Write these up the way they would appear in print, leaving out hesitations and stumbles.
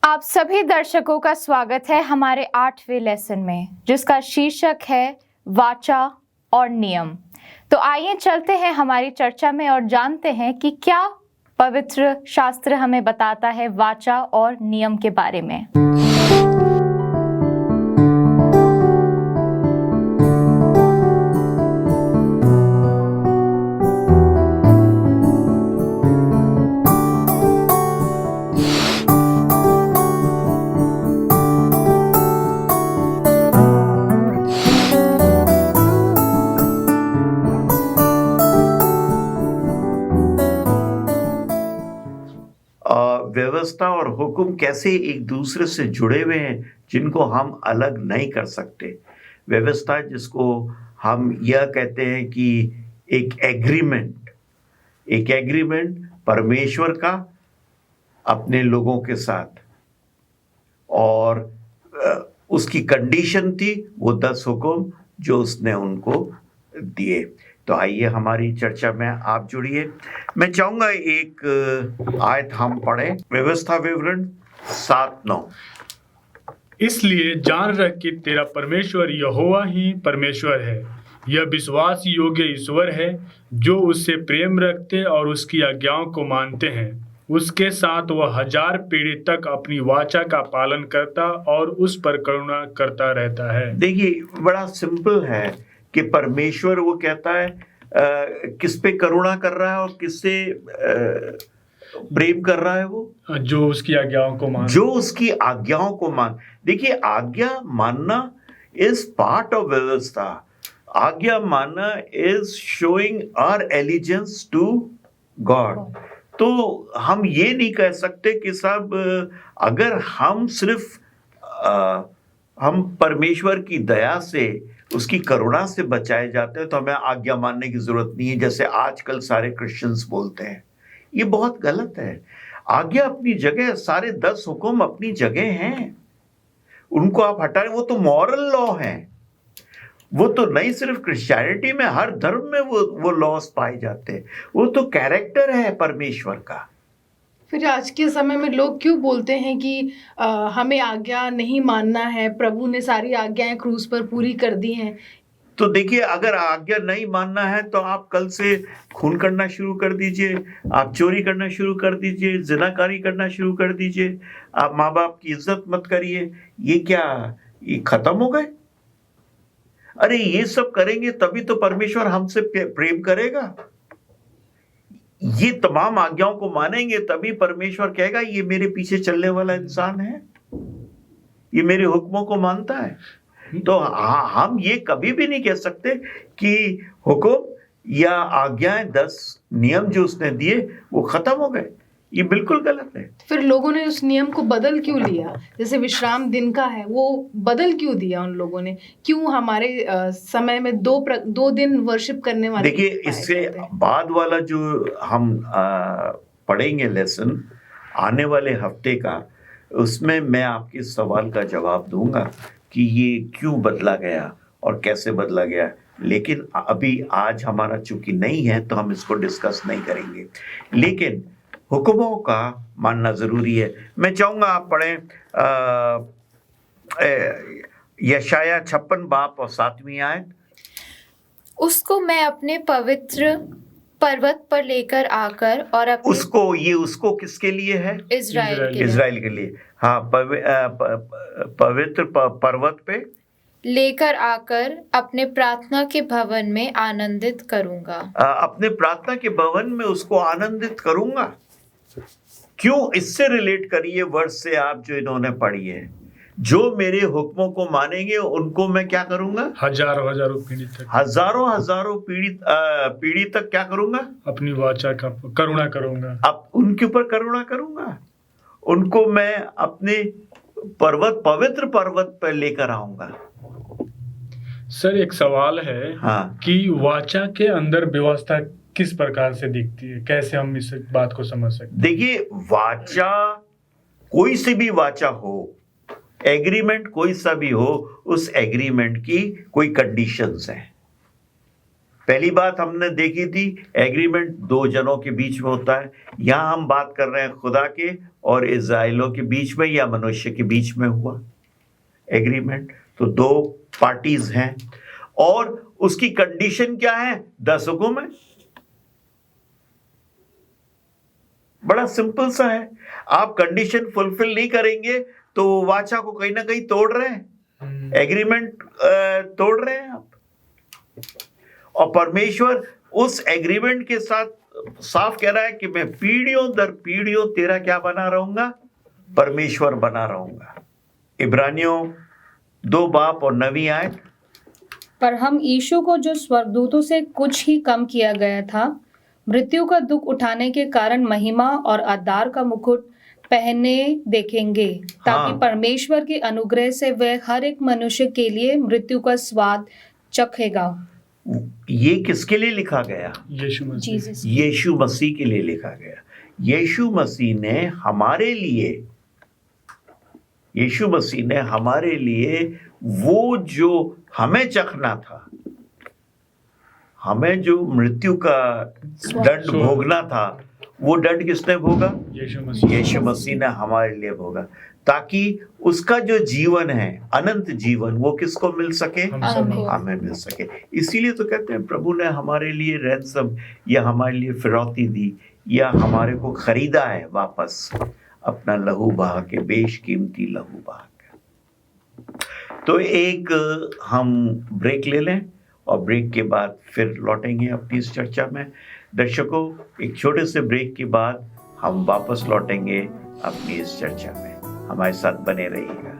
आप सभी दर्शकों का स्वागत है हमारे 8वें लेसन में, जिसका शीर्षक है वाचा और नियम। तो आइए चलते हैं हमारी चर्चा में और जानते हैं कि क्या पवित्र शास्त्र हमें बताता है वाचा और नियम के बारे में। व्यवस्था और हुक्म कैसे एक दूसरे से जुड़े हुए हैं, जिनको हम अलग नहीं कर सकते। व्यवस्था जिसको हम यह कहते हैं कि एक एग्रीमेंट परमेश्वर का अपने लोगों के साथ, और उसकी कंडीशन थी वो 10 हुक्म जो उसने उनको दिए। तो आइए हमारी चर्चा में आप जुड़िए। मैं चाहूंगा एक आयत हम पढ़ें, व्यवस्था विवरण 7:9। इसलिए जान रख कि तेरा परमेश्वर यहोवा ही परमेश्वर है। यह विश्वास योग्य ईश्वर है जो उससे प्रेम रखते और उसकी आज्ञाओं को मानते हैं। उसके साथ वह 1000 पीढ़ी तक अपनी वाचा का पालन करता और उस पर करुणा करता रहता है। देखिए, बड़ा सिंपल है कि परमेश्वर वो कहता है किस पे करुणा कर रहा है और किससे प्रेम कर रहा है, वो जो उसकी आज्ञाओं को मान। देखिए, आज्ञा मानना इज पार्ट ऑफ व्यवस्था। आज्ञा मानना is showing our allegiance to God. तो हम ये नहीं कह सकते कि साहब अगर हम सिर्फ हम परमेश्वर की दया से, उसकी करुणा से बचाए जाते हैं तो हमें आज्ञा मानने की जरूरत नहीं है, जैसे आजकल सारे क्रिश्चियंस बोलते हैं। ये बहुत गलत है। आज्ञा अपनी जगह, सारे 10 हुक्म अपनी जगह हैं, उनको आप हटाएं। वो तो मॉरल लॉ है, वो तो नहीं सिर्फ क्रिश्चियनिटी में, हर धर्म में वो लॉस पाए जाते हैं। वो तो कैरेक्टर है परमेश्वर का। फिर आज के समय में लोग क्यों बोलते हैं कि हमें आज्ञा नहीं मानना है, प्रभु ने सारी आज्ञाएं क्रूस पर पूरी कर दी हैं। तो देखिए, अगर आज्ञा नहीं मानना है तो आप कल से खून करना शुरू कर दीजिए, आप चोरी करना शुरू कर दीजिए, जिनाकारी करना शुरू कर दीजिए, आप माँ बाप की इज्जत मत करिए। ये क्या, ये खत्म हो गए? अरे ये सब करेंगे तभी तो परमेश्वर हमसे प्रेम करेगा। ये तमाम आज्ञाओं को मानेंगे तभी परमेश्वर कहेगा ये मेरे पीछे चलने वाला इंसान है, ये मेरे हुक्मों को मानता है। तो हम ये कभी भी नहीं कह सकते कि हुक्म या आज्ञाएं, 10 नियम जो उसने दिए वो खत्म हो गए। ये बिल्कुल गलत है। फिर लोगों ने उस नियम को बदल क्यों लिया? जैसे विश्राम दिन का है, वो बदल क्यों दिया उन लोगों ने? क्यों हमारे समय में दो दिन वर्शिप करने वाले? देखिए, इससे बाद वाला जो हम पढ़ेंगे लेसन आने वाले हफ्ते का, उसमें मैं आपके सवाल का जवाब दूंगा कि ये क्यों बदला गया और कैसे बदला गया। लेकिन अभी आज हमारा चूंकि नहीं है तो हम इसको डिस्कस नहीं करेंगे, लेकिन हुक्मों का मानना जरूरी है। मैं चाहूंगा आप पढ़ें यशाया 56 बाब और 7वीं आयत। उसको मैं अपने पवित्र पर्वत पर लेकर आकर और अपने उसको किसके लिए है? इज़राइल के लिए। हाँ, पवित्र पर्वत पे लेकर आकर अपने प्रार्थना के भवन में आनंदित करूंगा। अपने प्रार्थना के भवन में उसको आनंदित करूंगा। क्यों? इससे रिलेट करिए वर्ष से आप जो इन्होंने पढ़ी है, जो मेरे हुक्मों को मानेंगे उनको मैं क्या करूंगा? हजारों पीढ़ी तक, हजारों पीढ़ी तक क्या करूंगा? अपनी वाचा का करुणा करूंगा। अब उनके ऊपर करुणा करूंगा, उनको मैं अपने पवित्र पर्वत पर लेकर आऊंगा। सर, एक सवाल है। हाँ, कि वाचा के अंदर व्यवस्था किस प्रकार से दिखती है? कैसे हम इस बात को समझ सकते हैं? देखिए, वाचा कोई सी भी वाचा हो, एग्रीमेंट कोई सा भी हो, उस एग्रीमेंट की कोई कंडीशंस हैं। पहली बात हमने देखी थी, एग्रीमेंट दो जनों के बीच में होता है। यहाँ हम बात कर रहे हैं खुदा के और इज़राइलों के बीच में या मनुष्य के बीच में हुआ एग्रीमेंट। तो दो पार्टीज हैं और उसकी कंडीशन क्या है? 10 हुक्म है। बड़ा सिंपल सा है। आप कंडीशन फुलफिल नहीं करेंगे तो वाचा को कहीं ना कहीं तोड़ रहे हैं, एग्रीमेंट तोड़ रहे हैं आप। और परमेश्वर उस एग्रीमेंट के साथ साफ कह रहा है कि मैं पीढ़ियों दर पीढ़ियों तेरा क्या बना रहूंगा? परमेश्वर बना रहूंगा। इब्रानियों 2 बाब और 9वीं आयत। पर हम यीशु को, जो स्वर्गदूतों से कुछ ही कम किया गया था, मृत्यु का दुख उठाने के कारण महिमा और आदर का मुकुट पहने देखेंगे, ताकि परमेश्वर के अनुग्रह से वह हर एक मनुष्य के लिए मृत्यु का स्वाद चखेगा। ये किसके लिए लिखा गया? यीशु मसीह। यीशु मसीह के लिए लिखा गया। यीशु मसीह ने हमारे लिए वो जो हमें चखना था, हमें जो मृत्यु का दंड भोगना था, वो दंड किसने भोगा? यीशु मसीह ने हमारे लिए भोगा, ताकि उसका जो जीवन है, अनंत जीवन, वो किसको मिल सके? हमें मिल सके। इसीलिए तो कहते हैं प्रभु ने हमारे लिए रैंसम या हमारे लिए फिरौती दी या हमारे को खरीदा है वापस, अपना लहू बहा के, बेशकीमती लहू बहा के। तो एक हम ब्रेक ले लें और ब्रेक के बाद फिर लौटेंगे अपनी इस चर्चा में। दर्शकों, एक छोटे से ब्रेक के बाद हम वापस लौटेंगे अपनी इस चर्चा में। हमारे साथ बने रहिएगा।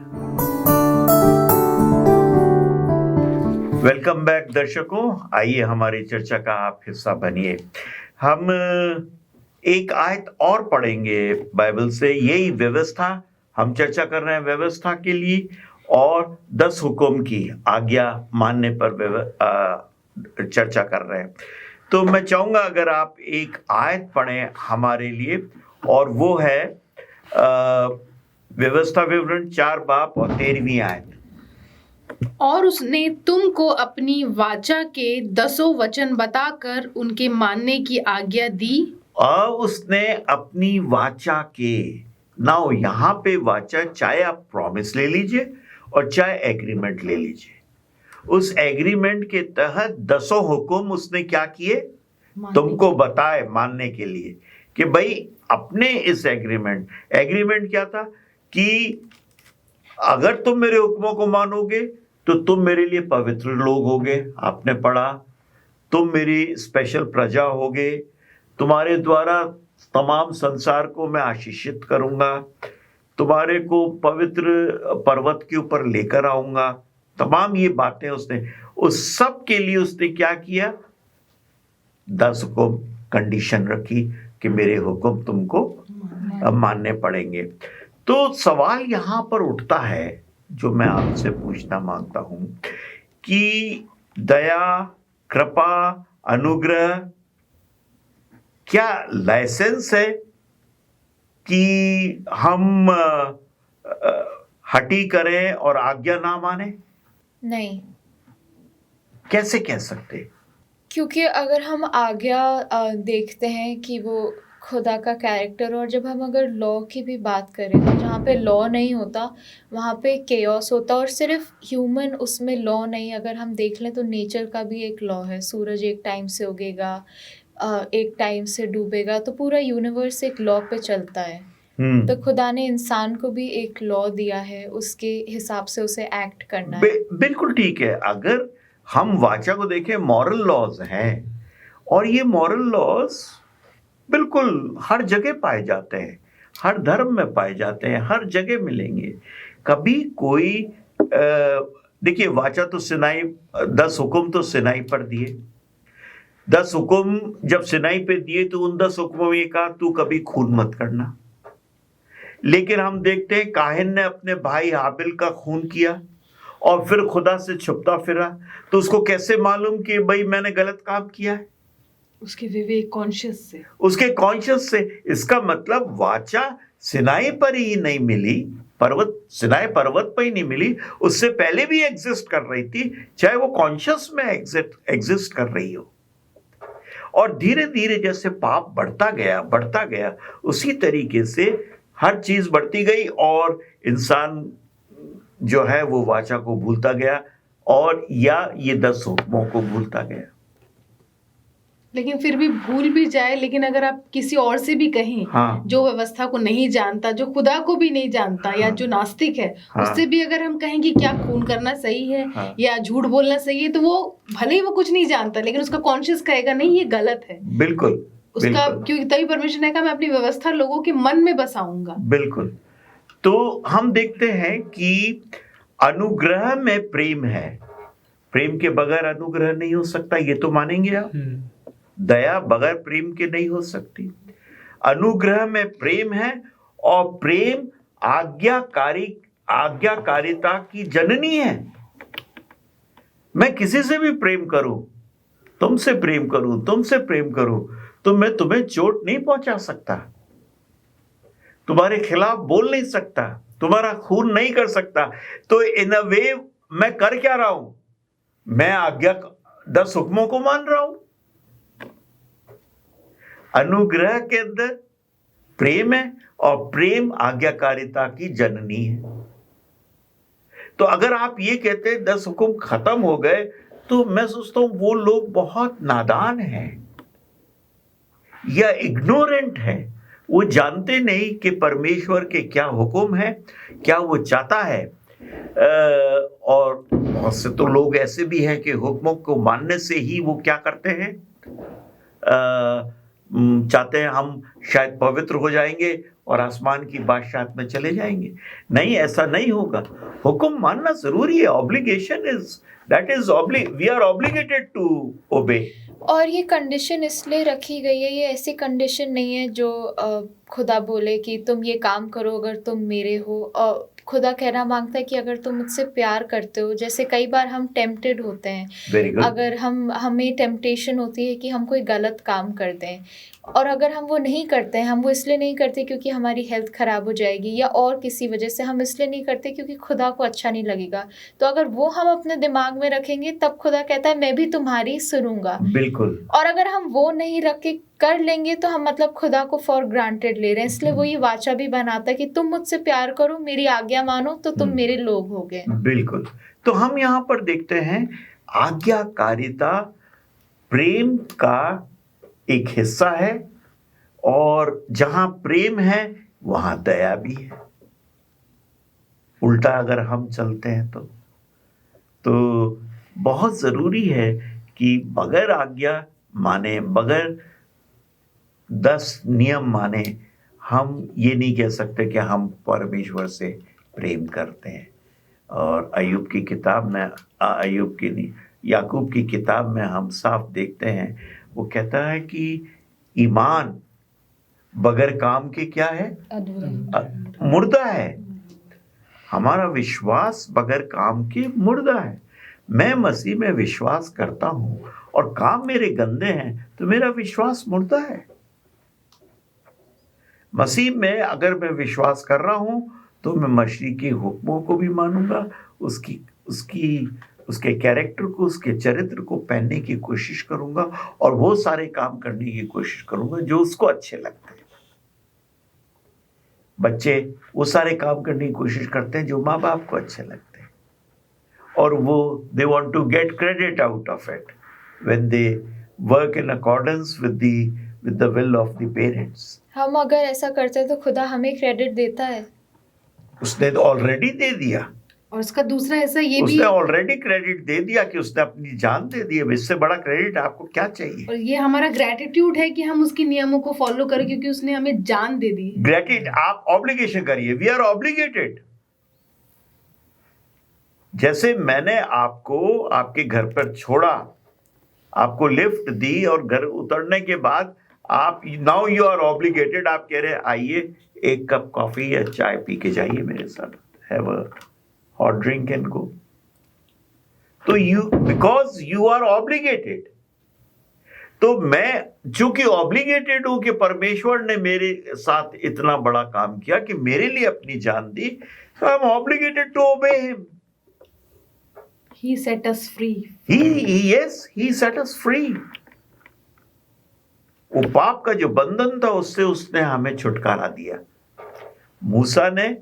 वेलकम बैक दर्शकों, आइए हमारी चर्चा का आप हिस्सा बनिए। हम एक आयत और पढ़ेंगे बाइबल से, यही व्यवस्था हम चर्चा कर रहे हैं, व्यवस्था के लिए और 10 हुक्म की आज्ञा मानने पर चर्चा कर रहे हैं। तो मैं चाहूंगा अगर आप एक आयत पढ़ें हमारे लिए, और वो है व्यवस्था विवरण 4 बाब और 13वीं आयत। और उसने तुमको अपनी वाचा के 10 वचन बताकर उनके मानने की आज्ञा दी। और उसने अपनी वाचा के, नाउ यहाँ पे वाचा, चाहे आप प्रॉमिस ले लीजिए और चाहे एग्रीमेंट ले लीजिए, उस एग्रीमेंट के तहत 10 हुक्म उसने क्या किए? तुमको बताए मानने के लिए कि भाई अपने इस एग्रीमेंट क्या था कि अगर तुम मेरे हुक्मों को मानोगे तो तुम मेरे लिए पवित्र लोग होगे। आपने पढ़ा, तुम मेरी स्पेशल प्रजा होगे, तुम्हारे द्वारा तमाम संसार को मैं आशीषित करूंगा, तुम्हारे को पवित्र पर्वत के ऊपर लेकर आऊंगा। तमाम ये बातें उसने, उस सब के लिए उसने क्या किया? 10 हुक्म कंडीशन रखी कि मेरे हुक्म तुमको मानने पड़ेंगे। तो सवाल यहां पर उठता है जो मैं आपसे पूछना मांगता हूं कि दया, कृपा, अनुग्रह क्या लाइसेंस है कि हम हटी करें और आज्ञा ना माने? नहीं। कैसे कह सकते? क्योंकि अगर हम आज्ञा देखते हैं कि वो खुदा का कैरेक्टर, और जब हम अगर लॉ की भी बात करें तो जहाँ पे लॉ नहीं होता वहाँ पे केओस होता, और सिर्फ ह्यूमन उसमें लॉ नहीं, अगर हम देख लें तो नेचर का भी एक लॉ है। सूरज एक टाइम से उगेगा, एक टाइम से डूबेगा, तो पूरा यूनिवर्स एक लॉ पे चलता है। तो खुदा ने इंसान को भी एक लॉ दिया है, उसके हिसाब से उसे एक्ट करना है। बिल्कुल ठीक है। अगर हम वाचा को देखें, मॉरल लॉज हैं, और ये मॉरल लॉज बिल्कुल हर जगह पाए जाते हैं, हर धर्म में पाए जाते हैं, हर जगह मिलेंगे। कभी कोई देखिए, वाचा तो सिनाई, 10 हुक्म तो सिनाई पर दिए। 10 हुक्म जब सिनाई पे दिए तो उन 10 हुक्मों में कहा तू कभी खून मत करना। लेकिन हम देखते हैं काहिन ने अपने भाई हाबिल का खून किया और फिर खुदा से छुपता फिरा, तो उसको कैसे मालूम कि भाई मैंने गलत काम किया है? उसके विवेक, कॉन्शियस से, उसके कॉन्शियस से। इसका मतलब वाचा सिनाई पर ही नहीं मिली, सिनाई पर्वत पर ही नहीं मिली, उससे पहले भी एग्जिस्ट कर रही थी, चाहे वो कॉन्शियस में एग्जिस्ट कर रही हो। और धीरे धीरे जैसे पाप बढ़ता गया उसी तरीके से हर चीज बढ़ती गई और इंसान जो है वो वाचा को भूलता गया और या ये 10 हुक्मों को भूलता गया। लेकिन फिर भी भूल भी जाए, लेकिन अगर आप किसी और से भी कहें हाँ। जो व्यवस्था को नहीं जानता, जो खुदा को भी नहीं जानता, या जो नास्तिक है, हाँ। उससे भी अगर हम कहें कि क्या खून करना सही है हाँ। या झूठ बोलना सही है, तो वो भले ही वो कुछ नहीं जानता, लेकिन उसका कॉन्शियस कहेगा नहीं ये गलत है। बिल्कुल उसका बिल्कुल। क्योंकि तभी परमेश्वर ने कहा मैं अपनी व्यवस्था लोगों के मन में बसाऊंगा। बिल्कुल। तो हम देखते हैं कि अनुग्रह में प्रेम है, प्रेम के बगैर अनुग्रह नहीं हो सकता, ये तो मानेंगे आप। दया बगैर प्रेम के नहीं हो सकती। अनुग्रह में प्रेम है और प्रेम आज्ञाकारिता की जननी है। मैं किसी से भी प्रेम करूं, तुमसे प्रेम करूं तो मैं तुम्हें चोट नहीं पहुंचा सकता, तुम्हारे खिलाफ बोल नहीं सकता, तुम्हारा खून नहीं कर सकता। तो इन अ वे मैं कर क्या रहा हूं? मैं 10 हुक्मों को मान रहा हूं। अनुग्रह के अंदर प्रेम है और प्रेम आज्ञाकारिता की जननी है। तो अगर आप ये कहते हैं 10 हुक्म खत्म हो गए, तो मैं सोचता हूं वो लोग बहुत नादान हैं या इग्नोरेंट हैं। वो जानते नहीं कि परमेश्वर के क्या हुक्म है, क्या वो चाहता है। और बहुत से तो लोग ऐसे भी हैं कि हुक्मों को मानने से ही वो क्या करते हैं, चाहते हैं हम शायद पवित्र हो जाएंगे और आसमान की बादशाहत में चले जाएंगे। नहीं, ऐसा नहीं होगा। हुक्म मानना जरूरी है। Obligation we are obligated to obey. और ये कंडीशन इसलिए रखी गई है, ये ऐसी कंडीशन नहीं है जो खुदा बोले कि तुम ये काम करो अगर तुम मेरे हो। और खुदा कहना मांगता है कि अगर तुम मुझसे प्यार करते हो, जैसे कई बार हम टेम्प्टेड होते हैं, वेरी गुड। अगर हमें टेम्पटेशन होती है कि हम कोई गलत काम कर दें, और अगर हम वो नहीं करते हैं, हम वो इसलिए नहीं करते क्योंकि हमारी हेल्थ ख़राब हो जाएगी या और किसी वजह से, हम इसलिए नहीं करते क्योंकि खुदा को अच्छा नहीं लगेगा। तो अगर वो हम अपने दिमाग में रखेंगे, तब खुदा कहता है मैं भी तुम्हारी सुनूंगा। बिल्कुल। और अगर हम वो नहीं रख के कर लेंगे तो हम मतलब खुदा को फॉर ग्रांटेड ले रहे हैं। इसलिए वो ये वाचा भी बनाता है कि तुम मुझसे प्यार करो, मेरी आज्ञा मानो, तो तुम मेरे लोग होगे। बिल्कुल। तो हम यहाँ पर देखते हैं आज्ञाकारिता प्रेम का एक हिस्सा है, और जहां प्रेम है वहां दया भी है। उल्टा अगर हम चलते हैं तो बहुत जरूरी है कि बगैर आज्ञा माने, बगैर 10 नियम माने, हम ये नहीं कह सकते कि हम परमेश्वर से प्रेम करते हैं। और अय्यूब की किताब में, याकूब की किताब में हम साफ देखते हैं, वो कहता है कि ईमान बगैर काम के क्या है? मुर्दा है। हमारा विश्वास बगैर काम के मुर्दा है। मैं मसीह में विश्वास करता हूं और काम मेरे गंदे हैं, तो मेरा विश्वास मुर्दा है। मसीह में अगर मैं विश्वास कर रहा हूं तो मैं मसीह के हुक्मों को भी मानूंगा, उसके कैरेक्टर को, उसके चरित्र को पहनने की कोशिश करूंगा और वो सारे काम करने की कोशिश करूंगा जो उसको अच्छे लगते हैं। बच्चे वो सारे काम करने की कोशिश करते हैं जो माँ बाप को अच्छे लगते हैं, और वो they want to get credit out of it when they work in accordance with the will of the parents. हम अगर ऐसा करते हैं तो खुदा हमें क्रेडिट देता है। उसने तो ऑलरेडी दे दिया, और उसका दूसरा हिस्सा ये भी, उसने ऑलरेडी क्रेडिट दे दिया कि उसने अपनी जान दे दी। अब इससे बड़ा क्रेडिट आपको क्या चाहिए? और ये हमारा ग्रेटिट्यूड है कि हम उसके नियमों को फॉलो करें, क्योंकि उसने हमें जान दे दी। ग्रेटिट्यूड, आप ऑब्लिगेशन करिए। We are obligated. जैसे मैंने आपको आपके घर पर छोड़ा, आपको लिफ्ट दी और घर उतरने के बाद आप नाउ यू आर ऑब्लिगेटेड, आप कह रहे आइए एक कप कॉफी या चाय पी के जाइए मेरे साथ, have a hot drink and go. तो बिकॉज यू आर ऑब्लिगेटेड, तो मैं चूंकि ऑब्लिगेटेड हूं कि परमेश्वर ने मेरे साथ इतना बड़ा काम किया कि मेरे लिए अपनी जान दी, so I'm obligated to obey him. He set us free. He set us free. वो पाप का जो बंधन था उससे उसने हमें छुटकारा दिया। मूसा ने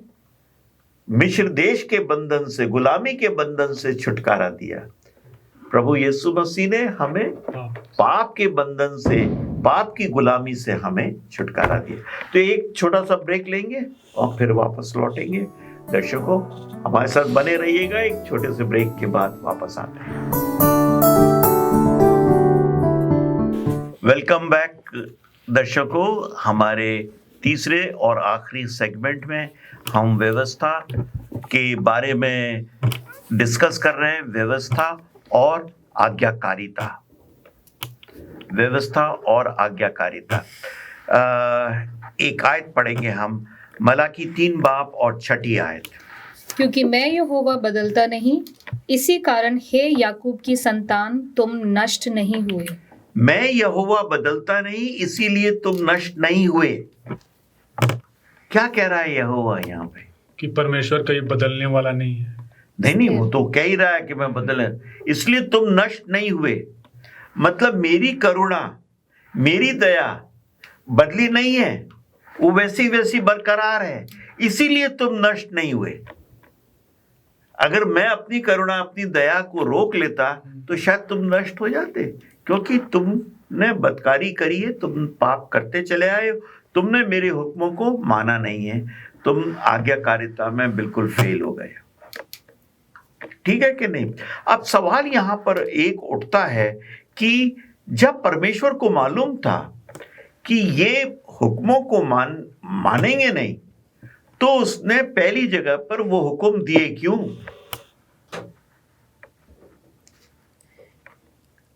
मिस्र देश के बंधन से, गुलामी के बंधन से छुटकारा दिया। प्रभु यीशु मसीह ने हमें पाप के बंधन से, पाप की गुलामी से हमें छुटकारा दिया। तो एक छोटा सा ब्रेक लेंगे और फिर वापस लौटेंगे। दर्शकों, हमारे साथ बने रहिएगा, एक छोटे से ब्रेक के बाद वापस आते हैं। वेलकम बैक दर्शकों, हमारे तीसरे और आखिरी सेगमेंट में हम व्यवस्था के बारे में डिस्कस कर रहे हैं। व्यवस्था और आज्ञाकारिता, व्यवस्था और आज्ञाकारिता। एक आयत पढ़ेंगे हम, मलाकी 3 बाब और 6 आयत। क्योंकि मैं यहोवा बदलता नहीं, इसी कारण हे याकूब की संतान तुम नष्ट नहीं हुए। मैं यहोवा बदलता नहीं, इसीलिए तुम नष्ट नहीं हुए। क्या कह रहा है यहोवा यहाँ पे? कि परमेश्वर कहीं बदलने वाला नहीं है। नहीं, वो तो कह ही रहा है कि मैं बदल, इसलिए तुम नष्ट नहीं हुए। मतलब मेरी करुणा, मेरी दया बदली नहीं है, वो वैसी वैसी बरकरार है, इसीलिए तुम नष्ट नहीं हुए। अगर मैं अपनी करुणा, अपनी दया को रोक लेता तो शायद तुम नष्ट हो जाते, क्योंकि तुमने बदकारी करी है, तुम पाप करते चले आए हो, तुमने मेरे हुक्मों को माना नहीं है, तुम आज्ञाकारिता में बिल्कुल फेल हो गए। ठीक है कि नहीं? अब सवाल यहां पर एक उठता है कि जब परमेश्वर को मालूम था कि ये हुक्मों को मानेंगे नहीं, तो उसने पहली जगह पर वो हुक्म दिए क्यों?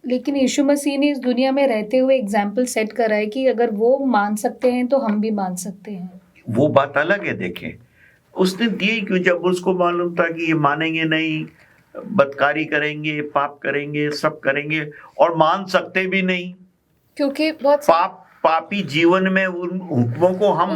लेकिन यीशु मसीह ने इस दुनिया में रहते हुए एग्जाम्पल सेट करा है कि अगर वो मान सकते हैं तो हम भी मान सकते हैं। वो बात अलग है। देखें, उसने दिए क्यों? जब उसको मालूम था कि ये मानेंगे नहीं, बदकारी करेंगे, पाप करेंगे, सब करेंगे, और मान सकते भी नहीं, क्योंकि बहुत पापी जीवन में उन हुक्मों को हम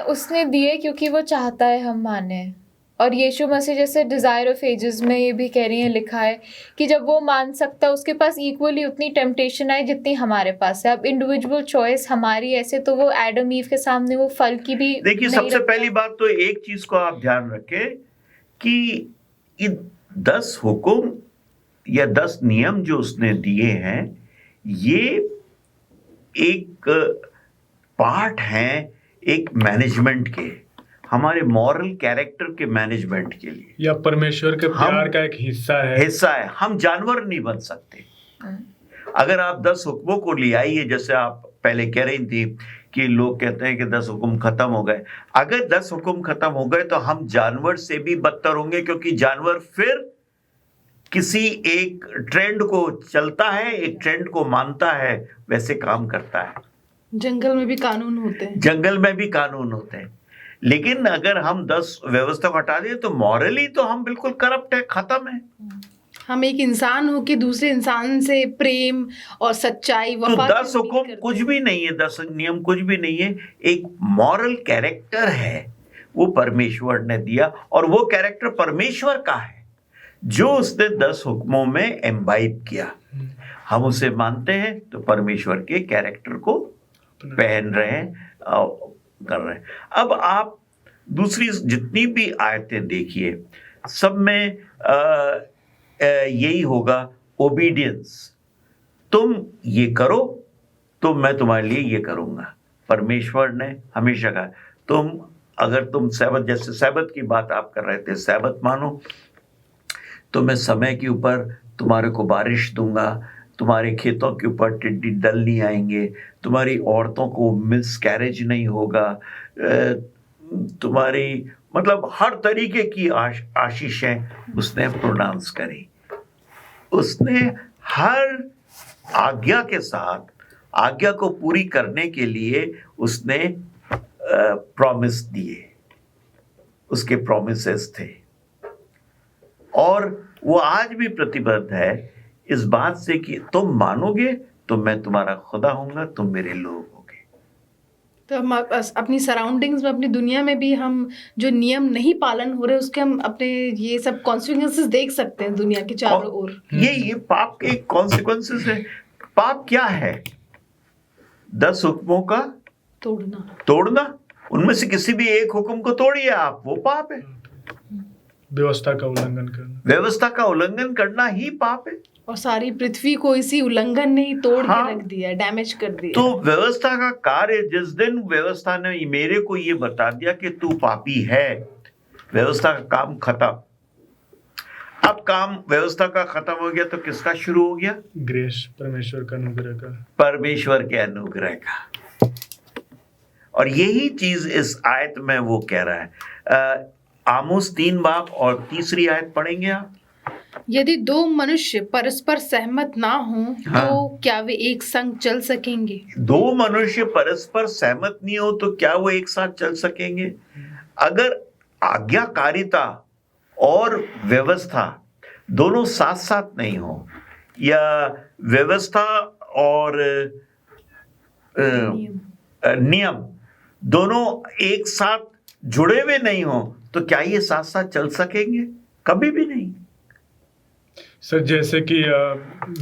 उसने दिए क्योंकि वो चाहता है हम माने। और यीशु मसीह जैसे डिजायर ऑफ एजेस में ये भी कह रही है, लिखा है कि जब वो मान सकता है, उसके पास इक्वली उतनी टेम्पटेशन है जितनी हमारे पास है। अब इंडिविजुअल चॉइस हमारी ऐसे, तो वो एडम ईव के सामने वो फल की भी देखिए, सबसे पहली बात तो एक चीज को आप ध्यान रखें कि ये 10 हुक्म या 10 नियम जो उसने दिए हैं, ये एक पार्ट हैं एक मैनेजमेंट के, हमारे मॉरल कैरेक्टर के मैनेजमेंट के लिए, या परमेश्वर के प्यार का एक हिस्सा है। हम जानवर नहीं बन सकते। अगर आप 10 हुक्मों को ले आइए, जैसे आप पहले कह रही थी कि लोग कहते हैं कि 10 हुक्म खत्म हो गए, अगर 10 हुक्म खत्म हो गए तो हम जानवर से भी बदतर होंगे, क्योंकि जानवर फिर किसी एक ट्रेंड को चलता है, एक ट्रेंड को मानता है, वैसे काम करता है। जंगल में भी कानून होते हैं, जंगल में भी कानून होते हैं। लेकिन अगर हम 10 व्यवस्था को हटा दें तो मॉरली तो हम बिल्कुल करप्ट है, खत्म है। हम एक इंसान हो कि दूसरे इंसान से प्रेम और सच्चाई, तो 10 हुक्म कुछ भी नहीं है, 10 नियम कुछ भी नहीं है, एक मॉरल कैरेक्टर है, वो परमेश्वर ने दिया, और वो कैरेक्टर परमेश्वर का है जो उसने 10 हुक्मों में एम्बाइब किया। हम उसे मानते हैं तो परमेश्वर के कैरेक्टर को पहन रहे हैं, कर रहे हैं। अब आप दूसरी जितनी भी आयतें देखिए, सब में यही होगा, ओबीडियंस। तुम ये करो तो मैं तुम्हारे लिए ये करूंगा। परमेश्वर ने हमेशा कहा, अगर तुम सैबत, जैसे सैबत की बात आप कर रहे थे, सैबत मानो तो मैं समय के ऊपर तुम्हारे को बारिश दूंगा, तुम्हारे खेतों के ऊपर टिड्डी दल नहीं आएंगे, तुम्हारी औरतों को मिसकैरेज नहीं होगा, तुम्हारी मतलब हर तरीके की आशीषें उसने प्रोनाउंस करी। उसने हर आज्ञा के साथ, आज्ञा को पूरी करने के लिए उसने प्रॉमिस दिए, उसके प्रॉमिसेस थे, और वो आज भी प्रतिबद्ध है इस बात से कि तुम मानोगे तो मैं तुम्हारा खुदा होऊंगा, तुम मेरे लोग होगे। तो हम अपनी सराउंडिंग्स में, अपनी दुनिया में भी हम जो नियम नहीं पालन हो रहे, उसके हम अपने ये सब कॉन्सिक्वेंसेस देख सकते हैं दुनिया के चारों ओर। ये पाप के कॉन्सिक्वेंसेस है। पाप क्या है? 10 हुक्मों का तोड़ना, उनमें से किसी भी एक हुक्म को तोड़िए आप, वो पाप है। व्यवस्था का उल्लंघन करना, व्यवस्था का उल्लंघन करना ही पाप है। और सारी पृथ्वी को इसी उल्लंघन ने ही तोड़ हाँ। के रख दिया, डैमेज कर दिया। तो व्यवस्था का कार्य, जिस दिन व्यवस्था ने मेरे को ये बता दिया कि तू पापी है, व्यवस्था का काम खत्म। अब काम व्यवस्था का खत्म हो गया तो किसका शुरू हो गया? ग्रेस, परमेश्वर का अनुग्रह का। परमेश्वर के अनुग्रह का। और यही चीज इस आयत में वो कह रहा है। आमोस 3 बाब और 3 आयत पढ़ेंगे आप। यदि 2 मनुष्य परस्पर सहमत ना हो हाँ। तो क्या वे एक संग चल सकेंगे? 2 मनुष्य परस्पर सहमत नहीं हो तो क्या वो एक साथ चल सकेंगे? अगर आज्ञाकारिता और व्यवस्था दोनों साथ साथ नहीं हो, या व्यवस्था और नियम दोनों एक साथ जुड़े हुए नहीं हो, तो क्या ये साथ साथ चल सकेंगे? कभी भी नहीं। सर, जैसे कि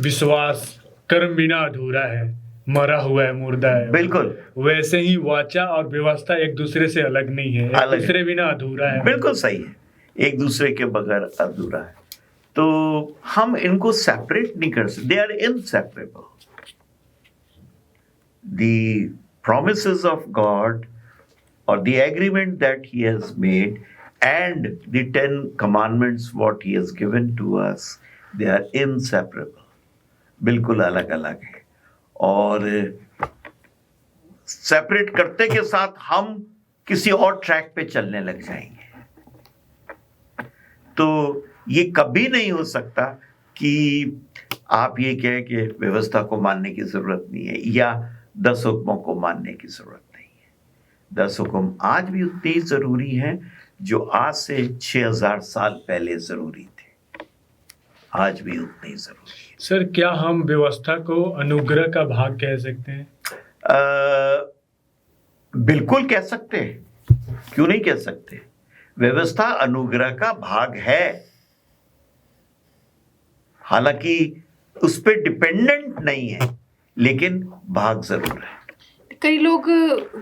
विश्वास कर्म बिना अधूरा है, मरा हुआ है, मुर्दा है, बिल्कुल वैसे ही वाचा और व्यवस्था एक दूसरे से अलग नहीं है, एक दूसरे बिना अधूरा है। बिल्कुल सही है, एक दूसरे के बगैर अधूरा है। तो हम इनको सेपरेट नहीं कर सकते, they are inseparable. The promises of God or the agreement that he has made and the 10 commandments what he has given to us, they are inseparable, बिल्कुल अलग अलग है। और सेपरेट करते के साथ हम किसी और ट्रैक पे चलने लग जाएंगे। तो ये कभी नहीं हो सकता कि आप ये कहें कि व्यवस्था को मानने की जरूरत नहीं है या 10 हुक्मों को मानने की जरूरत नहीं है। 10 हुक्म आज भी उतने ही जरूरी हैं जो आज से 6000 साल पहले जरूरी थे, आज भी उतने ही जरूरी है। सर, क्या हम व्यवस्था को अनुग्रह का भाग कह सकते हैं? बिल्कुल कह सकते हैं, क्यों नहीं कह सकते? व्यवस्था अनुग्रह का भाग है, हालांकि उस पर डिपेंडेंट नहीं है, लेकिन भाग जरूर है। कई लोग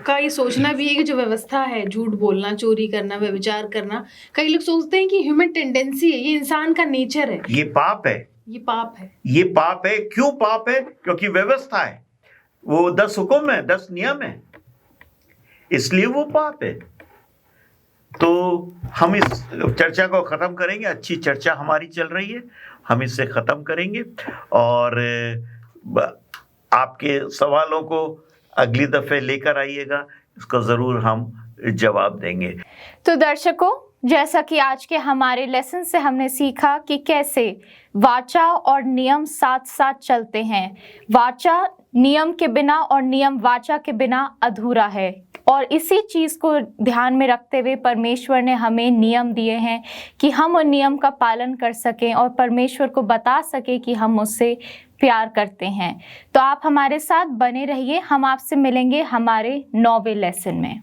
का ये सोचना भी है कि जो व्यवस्था है, झूठ बोलना, चोरी करना, व्यभिचार करना, कई लोग सोचते हैं कि ह्यूमन टेंडेंसी है, ये इंसान का नेचर है, ये पाप है, ये पाप है। ये पाप है। क्यों पाप है? क्योंकि व्यवस्था है, वो 10 हुक्म है, 10 नियम है, इसलिए वो पाप है। तो हम इस चर्चा को खत्म करेंगे, अच्छी चर्चा हमारी चल रही है, हम इसे खत्म करेंगे और आपके सवालों को अगली दफे लेकर आइएगा, इसका जरूर हम जवाब देंगे। तो दर्शकों, जैसा कि आज के हमारे लेसन से हमने सीखा कि कैसे वाचा और नियम साथ साथ चलते हैं। वाचा नियम के बिना और नियम वाचा के बिना अधूरा है, और इसी चीज़ को ध्यान में रखते हुए परमेश्वर ने हमें नियम दिए हैं कि हम उन नियम का पालन कर सकें और परमेश्वर को बता सकें कि हम उससे प्यार करते हैं। तो आप हमारे साथ बने रहिए, हम आपसे मिलेंगे हमारे 9वें लेसन में।